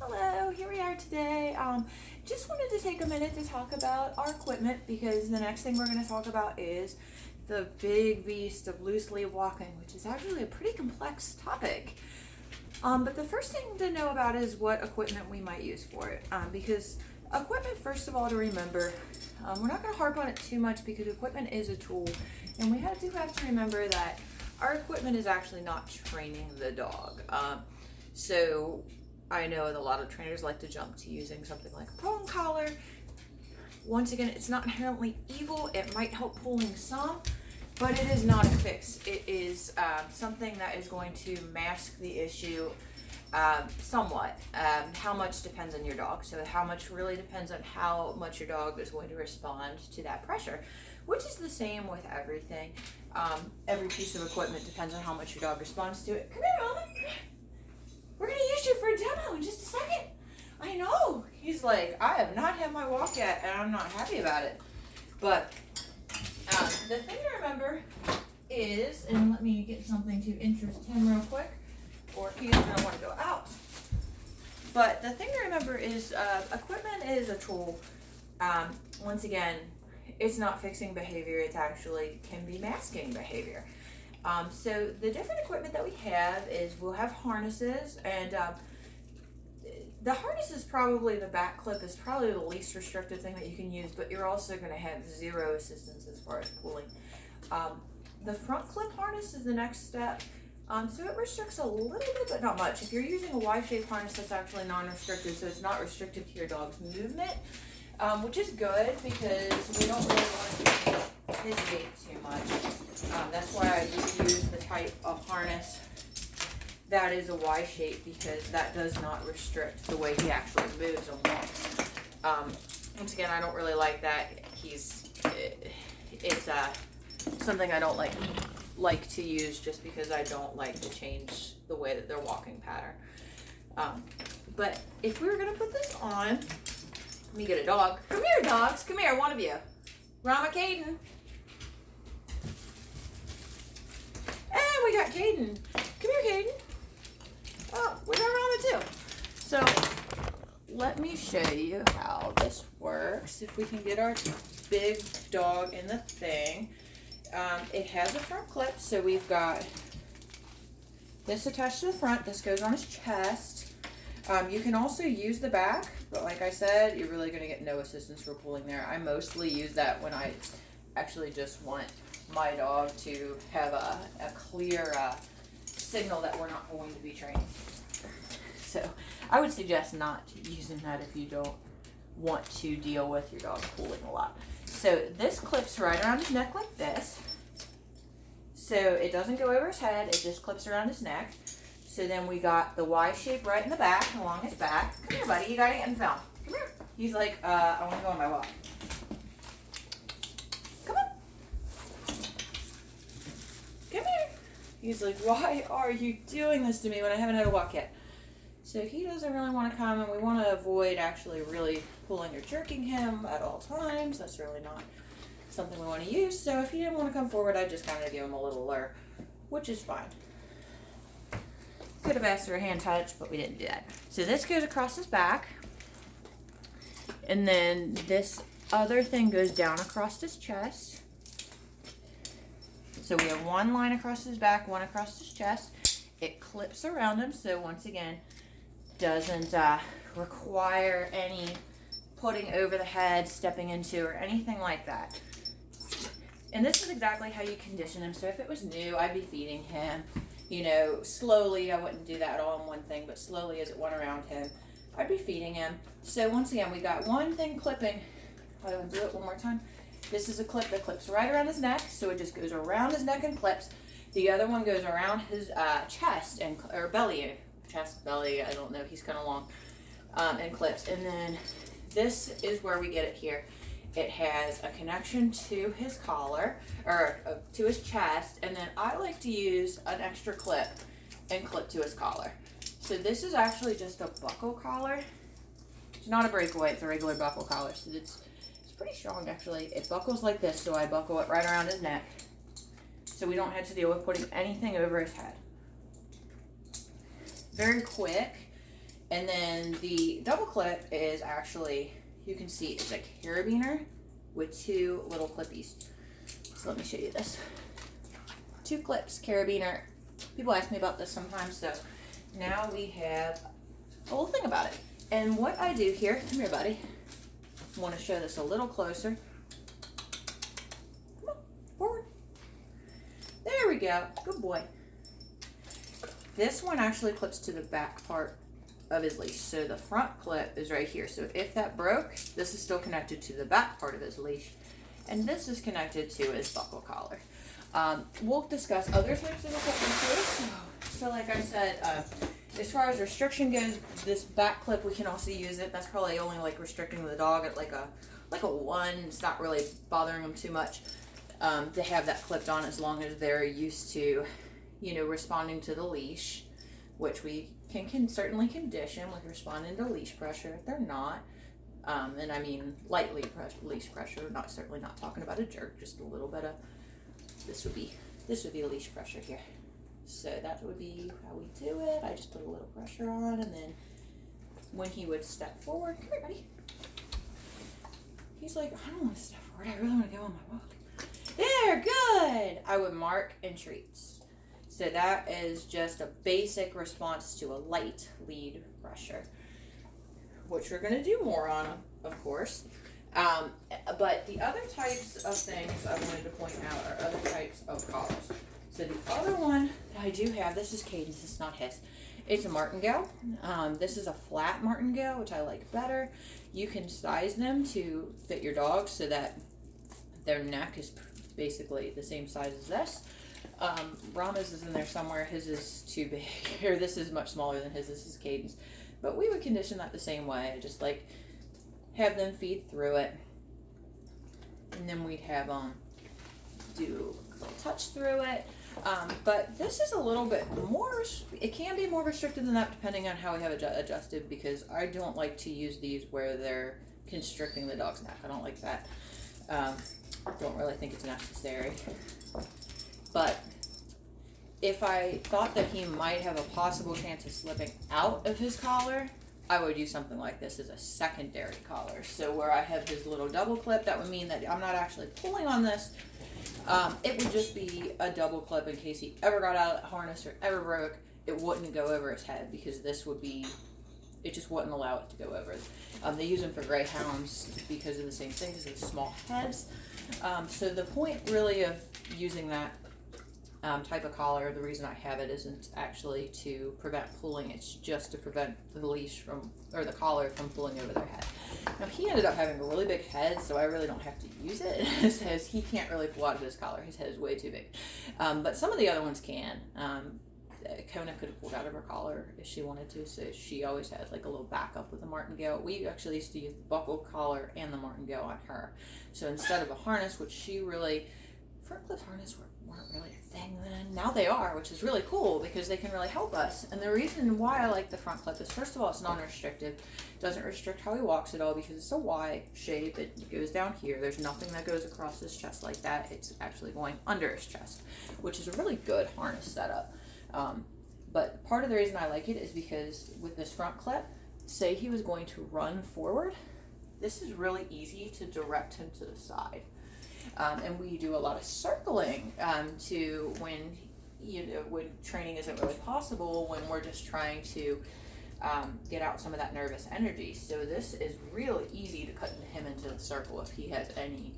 Hello, here we are today. Just wanted to take a minute to talk about our equipment because the next thing we're going to talk about is the big beast of loose leaf walking, which is actually a pretty complex topic. But the first thing to know about is what equipment we might use for it. Because equipment, first of all, to remember, we're not going to harp on it too much because equipment is a tool, and we have to remember that our equipment is actually not training the dog. So I know that a lot of trainers like to jump to using something like a prong collar. Once again, it's not inherently evil. It might help pulling some, but it is not a fix. It is something that is going to mask the issue somewhat. How much depends on your dog. So how much really depends on how much your dog is going to respond to that pressure, which is the same with everything. Every piece of equipment depends on how much your dog responds to it. Come here, Mama. We're going to use you for a demo in just a second. I know. He's like, I have not had my walk yet, and I'm not happy about it. But the thing to remember is, and let me get something to interest him real quick, or he's going to want to go out. But the thing to remember is equipment is a tool. Once again, it's not fixing behavior. It's actually can be masking behavior. So the different equipment that we have is we'll have harnesses, and the harness is probably, the back clip is probably the least restrictive thing that you can use, but you're also going to have zero assistance as far as pulling. The front clip harness is the next step. So it restricts a little bit, but not much. If you're using a Y-shaped harness, that's actually non-restrictive, so it's not restrictive to your dog's movement, which is good because we don't really want to change his gait too much. That's why I do use the type of harness that is a Y shape, because that does not restrict the way he actually moves and walks. Once again, I don't really like that. It's something I don't like to use just because I don't like to change the way that they're walking pattern. But if we were going to put this on, let me get a dog. Come here, dogs. Come here, one of you. Rama, Caden. And we got Caden. Come here, Caden. Oh, we got Rama too. So let me show you how this works. If we can get our big dog in the thing. It has a front clip, so we've got this attached to the front. This goes on his chest. You can also use the back, but like I said, you're really going to get no assistance for pulling there. I mostly use that when I actually just want my dog to have a clear signal that we're not going to be training. So I would suggest not using that if you don't want to deal with your dog pulling a lot. So this clips right around his neck like this. So it doesn't go over his head, it just clips around his neck. So then we got the Y shape right in the back, along his back. Come here, buddy, you gotta get in the film. Come here. He's like, I wanna go on my walk. Come on. Come here. He's like, why are you doing this to me when I haven't had a walk yet? So he doesn't really want to come, and we want to avoid actually really pulling or jerking him at all times. That's really not something we want to use. So if he didn't want to come forward, I'd just kind of give him a little lure, which is fine. Could have asked for a hand touch, but we didn't do that. So this goes across his back, and then this other thing goes down across his chest. So we have one line across his back, one across his chest. It clips around him, so once again, doesn't require any putting over the head, stepping into, or anything like that. And this is exactly how you condition him. So if it was new, I'd be feeding him, slowly. I wouldn't do that all in one thing, but slowly as it went around him, I'd be feeding him. So once again, we got one thing clipping. I'll do it one more time. This is a clip that clips right around his neck, so it just goes around his neck and clips. The other one goes around his chest or belly. Chest, belly, I don't know, he's kind of long, and clips. And then this is where we get it here. It has a connection to his collar, or to his chest, and then I like to use an extra clip and clip to his collar. So this is actually just a buckle collar. It's not a breakaway, it's a regular buckle collar. So it's pretty strong actually. It buckles like this, so I buckle it right around his neck, so we don't have to deal with putting anything over his head. Very quick, And then the double clip is actually, you can see it's a carabiner with two little clippies. So let me show you this. Two clips, carabiner. People ask me about this sometimes, so now we have a little thing about it. And what I do here, come here buddy, I want to show this a little closer. Come on, forward. There we go, good boy. This one actually clips to the back part of his leash. So the front clip is right here. So if that broke, this is still connected to the back part of his leash. And this is connected to his buckle collar. We'll discuss other types of equipment too. So like I said, as far as restriction goes, this back clip, we can also use it. That's probably only like restricting the dog at like a 1. It's not really bothering them too much to have that clipped on, as long as they're used to, you know, responding to the leash, which we can certainly condition with responding to leash pressure. If they're not, and I mean lightly leash pressure, certainly not talking about a jerk, just a little bit of, this would be a leash pressure here. So that would be how we do it. I just put a little pressure on, and then when he would step forward, come here buddy. He's like, I don't want to step forward, I really want to go on my walk. There, good. I would mark and treats. So that is just a basic response to a light lead pressure, which we're going to do more on, of course. But the other types of things I wanted to point out are other types of collars. So the other one that I do have, this is Caden's, it's not his. It's a martingale. This is a flat martingale, which I like better. You can size them to fit your dog so that their neck is basically the same size as this. Rama's is in there somewhere. His is too big, or this is much smaller than his. This is Caden's. But we would condition that the same way. Just like have them feed through it, and then we'd have do a little touch through it. But this is a little bit more, it can be more restricted than that depending on how we have it adjusted, because I don't like to use these where they're constricting the dog's neck. I don't like that. I don't really think it's necessary. But if I thought that he might have a possible chance of slipping out of his collar, I would use something like this as a secondary collar. So where I have his little double clip, that would mean that I'm not actually pulling on this. It would just be a double clip in case he ever got out of the harness or ever broke. It wouldn't go over his head, because this would be, it just wouldn't allow it to go over. They use them for greyhounds because of the same thing, because of the small heads. So the point really of using that type of collar, the reason I have it isn't actually to prevent pulling, it's just to prevent the leash from, or the collar from pulling over their head. Now he ended up having a really big head, so I really don't have to use it. It says he can't really pull out of his collar, his head is way too big. But some of the other ones can. Kona could have pulled out of her collar if she wanted to, so she always had like a little backup with the martingale. We actually used to use the buckle collar and the martingale on her. So instead of a harness, which she really, front clip harness weren't really a thing then. Now they are, which is really cool because they can really help us. And the reason why I like the front clip is, first of all, it's non-restrictive. It doesn't restrict how he walks at all because it's a Y shape. It goes down here. There's nothing that goes across his chest like that. It's actually going under his chest, which is a really good harness setup. But part of the reason I like it is because with this front clip, say he was going to run forward, this is really easy to direct him to the side. And we do a lot of circling to when, when training isn't really possible, when we're just trying to get out some of that nervous energy. So this is really easy to cut him into the circle if he has any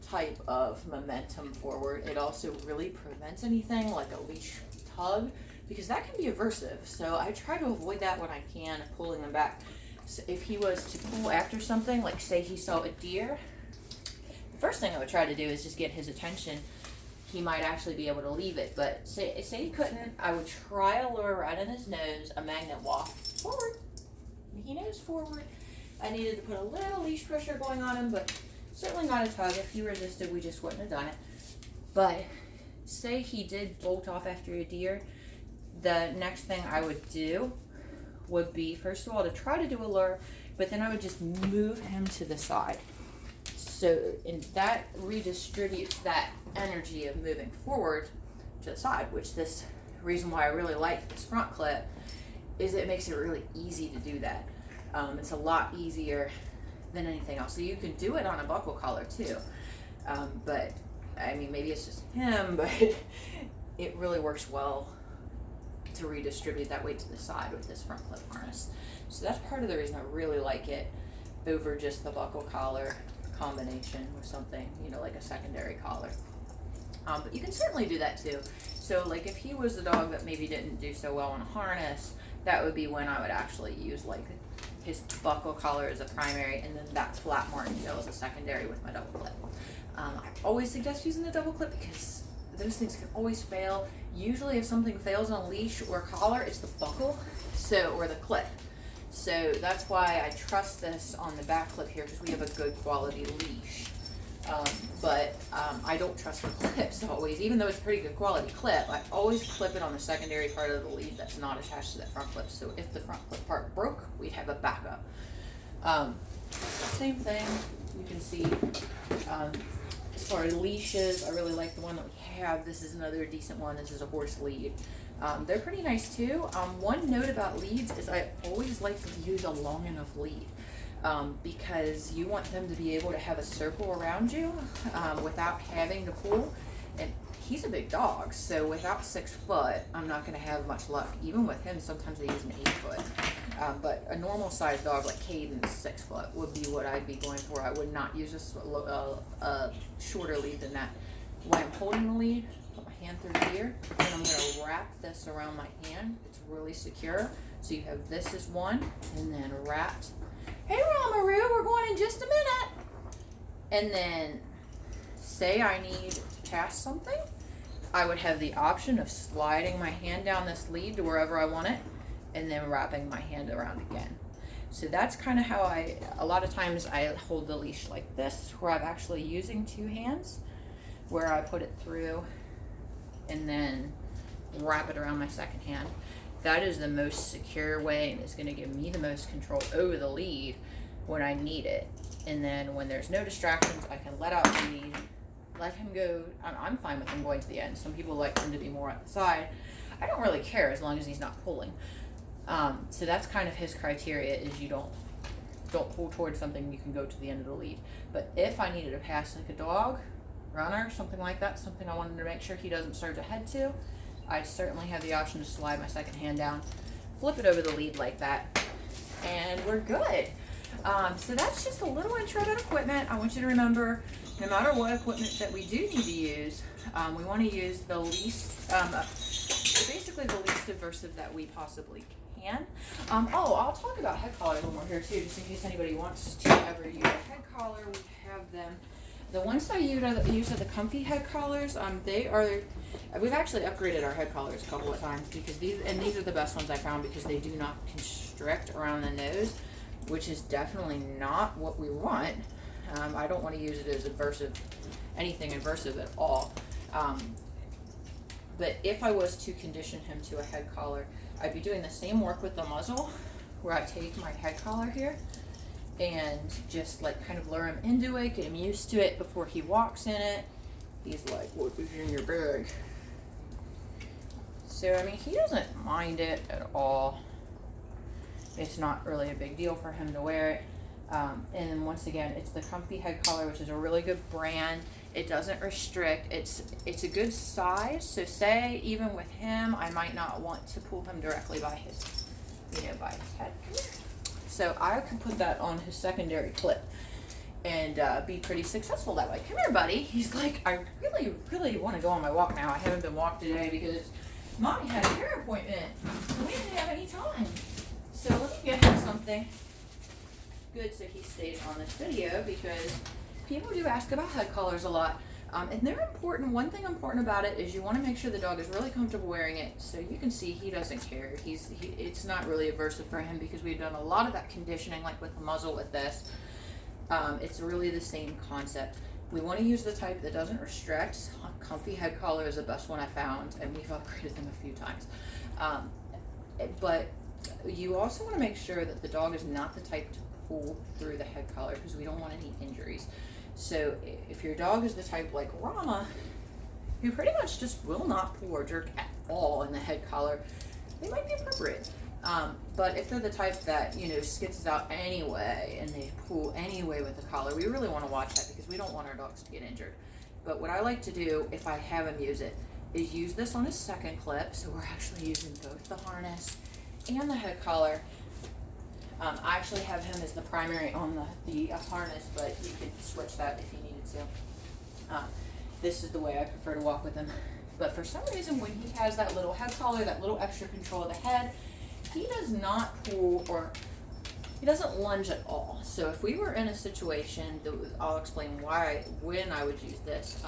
type of momentum forward. It also really prevents anything like a leash tug, because that can be aversive. So I try to avoid that when I can, pulling them back. So if he was to pull after something, like say he saw a deer, the first thing I would try to do is just get his attention. He might actually be able to leave it, but say he couldn't, I would try a lure right in his nose, a magnet walk forward. He nose forward. I needed to put a little leash pressure going on him, but certainly not a tug. If he resisted, we just wouldn't have done it. But say he did bolt off after a deer, the next thing I would do would be, first of all, to try to do a lure, but then I would just move him to the side. So, and that redistributes that energy of moving forward to the side, which this reason why I really like this front clip is it makes it really easy to do that. It's a lot easier than anything else. So you can do it on a buckle collar too. But I mean, maybe it's just him, but it really works well to redistribute that weight to the side with this front clip harness. So that's part of the reason I really like it over just the buckle collar combination with something, you know, like a secondary collar. But you can certainly do that too. So like if he was a dog that maybe didn't do so well on a harness, that would be when I would actually use like his buckle collar as a primary, and then that flat martingale as a secondary with my double clip. I always suggest using the double clip because those things can always fail. Usually if something fails on a leash or collar, it's the buckle, or the clip. So that's why I trust this on the back clip here, because we have a good quality leash. But I don't trust the clips always, even though it's a pretty good quality clip. I always clip it on the secondary part of the lead that's not attached to that front clip. So if the front clip part broke, we'd have a backup. Same thing, you can see. As far as leashes, I really like the one that we have. This is another decent one. This is a horse lead. They're pretty nice too. One note about leads is I always like to use a long enough lead. Because you want them to be able to have a circle around you without having to pull. And he's a big dog, so without 6 foot, I'm not going to have much luck. Even with him, sometimes I use an 8 foot. But a normal sized dog like Caden's 6 foot would be what I'd be going for. I would not use a shorter lead than that. When I'm holding the lead, put my hand through here, and I'm going to wrap this around my hand. It's really secure. So you have this as one, and then wrapped. Hey Romaroo, we're going in just a minute. And then say I need to pass something, I would have the option of sliding my hand down this lead to wherever I want it and then wrapping my hand around again. So that's kind of how a lot of times I hold the leash like this, where I'm actually using 2 hands, where I put it through and then wrap it around my second hand. That is the most secure way, and it's going to give me the most control over the lead when I need it. And then when there's no distractions, I can let out the lead, let him go. I'm fine with him going to the end. Some people like him to be more at the side. I don't really care as long as he's not pulling. So that's kind of his criteria, is you don't pull towards something, you can go to the end of the lead. But if I needed to pass like a dog, runner, something like that, something I wanted to make sure he doesn't surge ahead to, I certainly have the option to slide my second hand down, flip it over the lead like that, and we're good. So that's just a little intro to equipment. I want you to remember, no matter what equipment that we do need to use, we want to use the least, basically the least aversive that we possibly can. I'll talk about head collars when we're here too, just in case anybody wants to ever use a head collar. We have them. The ones I use are the comfy head collars. We've actually upgraded our head collars a couple of times because these are the best ones I found because they do not constrict around the nose, which is definitely not what we want. I don't want to use it as anything aversive at all. But if I was to condition him to a head collar, I'd be doing the same work with the muzzle, where I take my head collar here and just like kind of lure him into it, get him used to it before he walks in it. He's like, what is in your bag? So, I mean, he doesn't mind it at all. It's not really a big deal for him to wear it. And once again, it's the Comfy head collar, which is a really good brand. It doesn't restrict. It's a good size. So say even with him, I might not want to pull him directly by his, by his head. So I could put that on his secondary clip and be pretty successful that way. Come here, buddy. He's like, I really, really want to go on my walk now. I haven't been walked today because Mommy had a hair appointment. We didn't have any time. So let me get him something good so he stays on this video, because people do ask about head collars a lot. And they're important. One thing important about it is you want to make sure the dog is really comfortable wearing it. So you can see he doesn't care. It's not really aversive for him because we've done a lot of that conditioning, like with the muzzle with this. It's really the same concept. We want to use the type that doesn't restrict. Comfy head collar is the best one I found, and we've upgraded them a few times. But you also want to make sure that the dog is not the type to pull through the head collar, because we don't want any injuries. So if your dog is the type like Rama, who pretty much just will not pull or jerk at all in the head collar, they might be appropriate. But if they're the type that, you know, skitzes out anyway and they pull anyway with the collar, we really want to watch that because we don't want our dogs to get injured. But what I like to do if I have him use it is use this on his second clip. So we're actually using both the harness and the head collar. I actually have him as the primary on the harness, but you could switch that if you needed to. This is the way I prefer to walk with him. But for some reason, when he has that little head collar, that little extra control of the head, he does not pull or he doesn't lunge at all. So if we were in a situation, I'll explain when I would use this.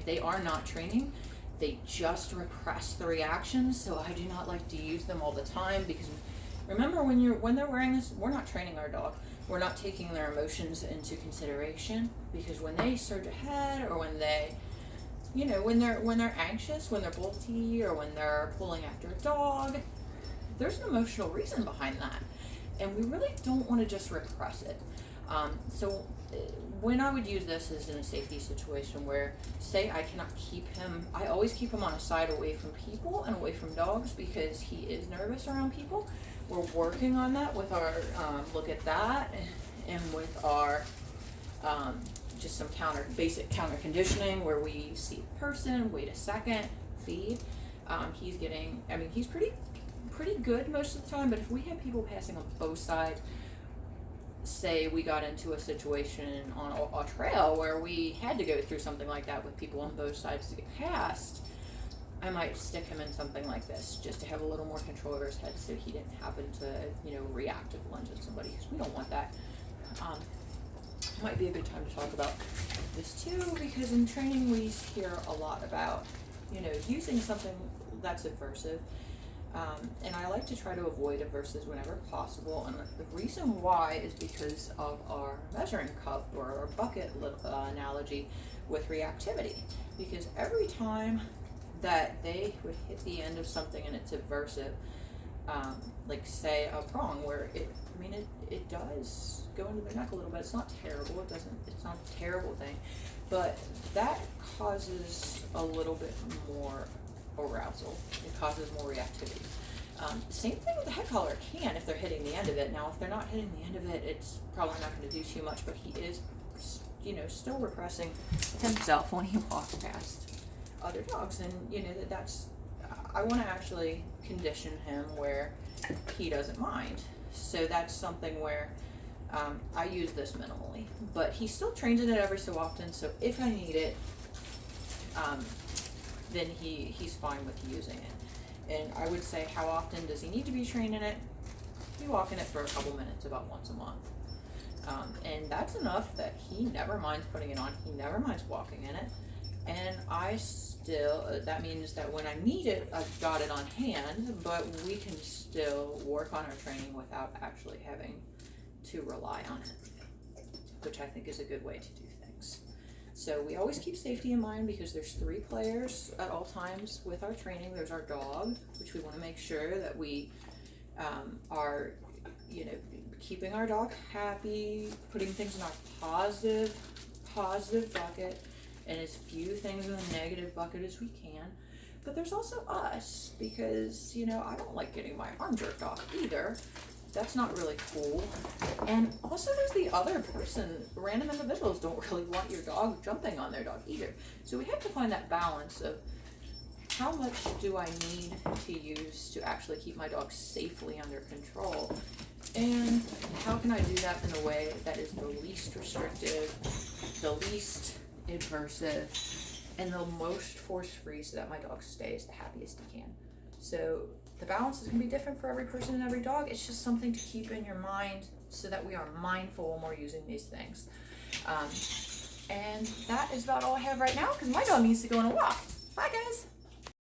They are not training. They just repress the reactions. So I do not like to use them all the time because remember when they're wearing this, we're not training our dog. We're not taking their emotions into consideration because when they surge ahead or when they, you know, when they're anxious, when they're bolty or when they're pulling after a dog, there's an emotional reason behind that. And we really don't want to just repress it. So when I would use this is in a safety situation where, say I cannot keep him, I always keep him on a side away from people and away from dogs because he is nervous around people. We're working on that with our look at that and with our just some basic counter conditioning where we see the person, wait a second, feed. He's getting, I mean, he's pretty good most of the time, but if we have people passing on both sides, say we got into a situation on a trail where we had to go through something like that with people on both sides to get past, I might stick him in something like this just to have a little more control over his head so he didn't happen to, you know, react to lunge at somebody because we don't want that. Might be a good time to talk about this too because in training we hear a lot about, you know, using something that's aversive. And I like to try to avoid aversives whenever possible, and the reason why is because of our measuring cup or our bucket analogy with reactivity. Because every time that they would hit the end of something and it's aversive, like say a prong where it does go into the neck a little bit. It's not terrible. It's not a terrible thing, but that causes a little bit more arousal. It causes more reactivity. Same thing with the head collar. It can if they're hitting the end of it. Now, if they're not hitting the end of it, it's probably not going to do too much, but he is, you know, still repressing himself when he walks past other dogs. And, you know, I want to actually condition him where he doesn't mind. So that's something where I use this minimally, but he still trains in it every so often. So if I need it, then he's fine with using it. And I would say, how often does he need to be trained in it? You walk in it for a couple minutes, about once a month. And that's enough that he never minds putting it on. He never minds walking in it. And I still, that means that when I need it, I've got it on hand, but we can still work on our training without actually having to rely on it, which I think is a good way to do things. So we always keep safety in mind because there's 3 players at all times with our training. There's our dog, which we want to make sure that we are, you know, keeping our dog happy, putting things in our positive bucket, and as few things in the negative bucket as we can. But there's also us because, you know, I don't like getting my arm jerked off either. That's not really cool. And also there's the other person. Random individuals don't really want your dog jumping on their dog either. So we have to find that balance of how much do I need to use to actually keep my dog safely under control, and how can I do that in a way that is the least restrictive, the least aversive, and the most force-free so that my dog stays the happiest he can. So the balance is going to be different for every person and every dog. It's just something to keep in your mind so that we are mindful when we're using these things. And that is about all I have right now because my dog needs to go on a walk. Bye, guys.